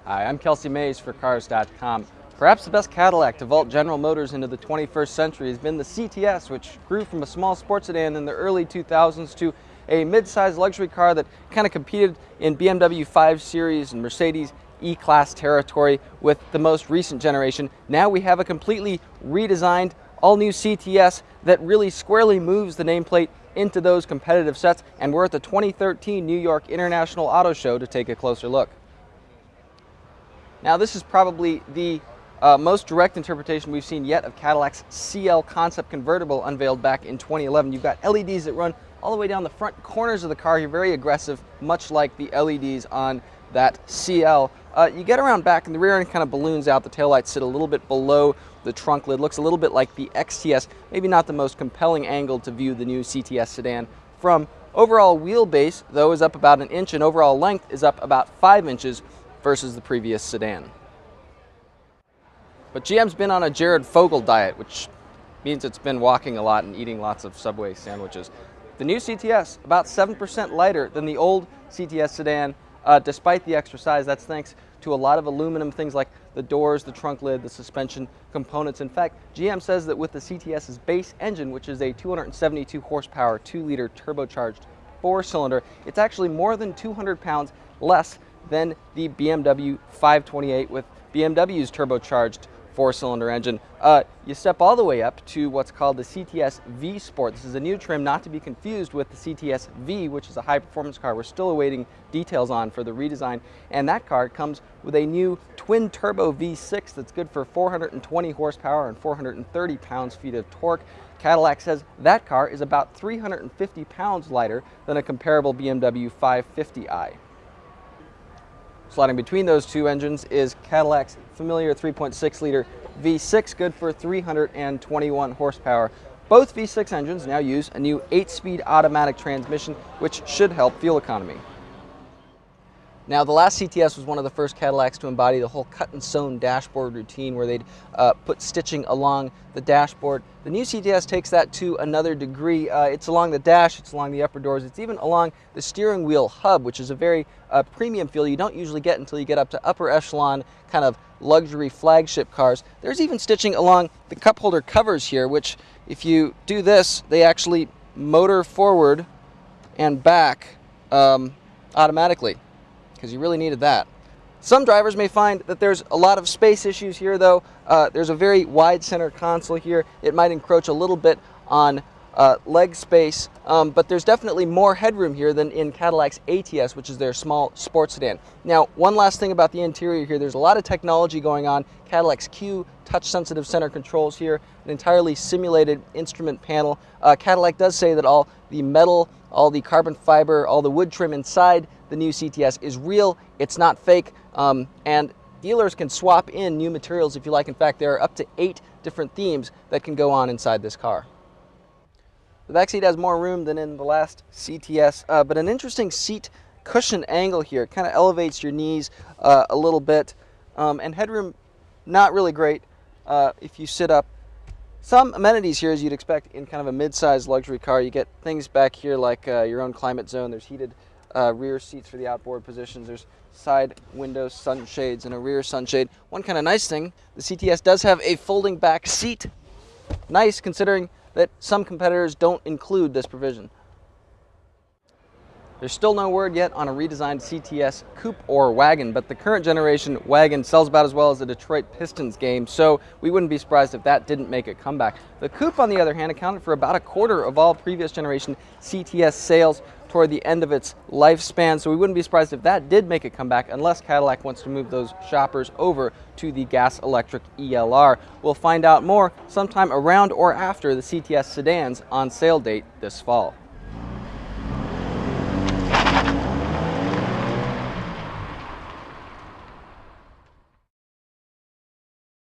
Hi, I'm Kelsey Mays for Cars.com. Perhaps the best Cadillac to vault General Motors into the 21st century has been the CTS, which grew from a small sports sedan in the early 2000s to a mid-sized luxury car that kind of competed in BMW 5 Series and Mercedes E-Class territory with the most recent generation. Now we have a completely redesigned, all-new CTS that really squarely moves the nameplate into those competitive sets, and we're at the 2013 New York International Auto Show to take a closer look. Now this is probably the most direct interpretation we've seen yet of Cadillac's CL concept convertible unveiled back in 2011. You've got LEDs that run all the way down the front corners of the car here, very aggressive, much like the LEDs on that CL. You get around back and the rear end kind of balloons out. The taillights sit a little bit below the trunk lid. Looks a little bit like the XTS, maybe not the most compelling angle to view the new CTS sedan from. Overall wheelbase, though, is up about 1 inch, and overall length is up about 5 inches versus the previous sedan. But GM's been on a Jared Fogle diet, which means it's been walking a lot and eating lots of Subway sandwiches. The new CTS, about 7% lighter than the old CTS sedan, despite the extra size. That's thanks to a lot of aluminum things like the doors, the trunk lid, the suspension components. In fact, GM says that with the CTS's base engine, which is a 272 horsepower, 2-liter turbocharged 4-cylinder, it's actually more than 200 pounds less than the BMW 528 with BMW's turbocharged 4-cylinder engine. You step all the way up to what's called the CTS V Sport. This is a new trim, not to be confused with the CTS V, which is a high-performance car we're still awaiting details on for the redesign. And that car comes with a new twin-turbo V6 that's good for 420 horsepower and 430 pounds-feet of torque. Cadillac says that car is about 350 pounds lighter than a comparable BMW 550i. Sliding between those two engines is Cadillac's familiar 3.6-liter V6, good for 321 horsepower. Both V6 engines now use a new 8-speed automatic transmission, which should help fuel economy. Now, the last CTS was one of the first Cadillacs to embody the whole cut-and-sewn dashboard routine where they'd put stitching along the dashboard. The new CTS takes that to another degree. It's along the dash, it's along the upper doors, it's even along the steering wheel hub, which is a very premium feel you don't usually get until you get up to upper echelon kind of luxury flagship cars. There's even stitching along the cup holder covers here, which if you do this, they actually motor forward and back automatically, because you really needed that. Some drivers may find that there's a lot of space issues here, though. There's a very wide center console here. It might encroach a little bit on leg space, but there's definitely more headroom here than in Cadillac's ATS, which is their small sports sedan. Now, one last thing about the interior here, there's a lot of technology going on. Cadillac's Q touch-sensitive center controls here, an entirely simulated instrument panel. Cadillac does say that all the metal, all the carbon fiber, all the wood trim inside the new CTS is real, it's not fake, and dealers can swap in new materials if you like. In fact, there are up to 8 different themes that can go on inside this car. The back seat has more room than in the last CTS, but an interesting seat cushion angle here. It kind of elevates your knees a little bit, and headroom not really great if you sit up. Some amenities here, as you'd expect in kind of a mid-sized luxury car. You get things back here like your own climate zone. There's heated rear seats for the outboard positions. There's side window sunshades and a rear sunshade. One kind of nice thing, the CTS does have a folding back seat. Nice, considering that some competitors don't include this provision. There's still no word yet on a redesigned CTS coupe or wagon, but the current generation wagon sells about as well as the Detroit Pistons game, so we wouldn't be surprised if that didn't make a comeback. The coupe, on the other hand, accounted for about 1/4 of all previous generation CTS sales toward the end of its lifespan, so we wouldn't be surprised if that did make a comeback, unless Cadillac wants to move those shoppers over to the gas-electric ELR. We'll find out more sometime around or after the CTS sedans on sale date this fall.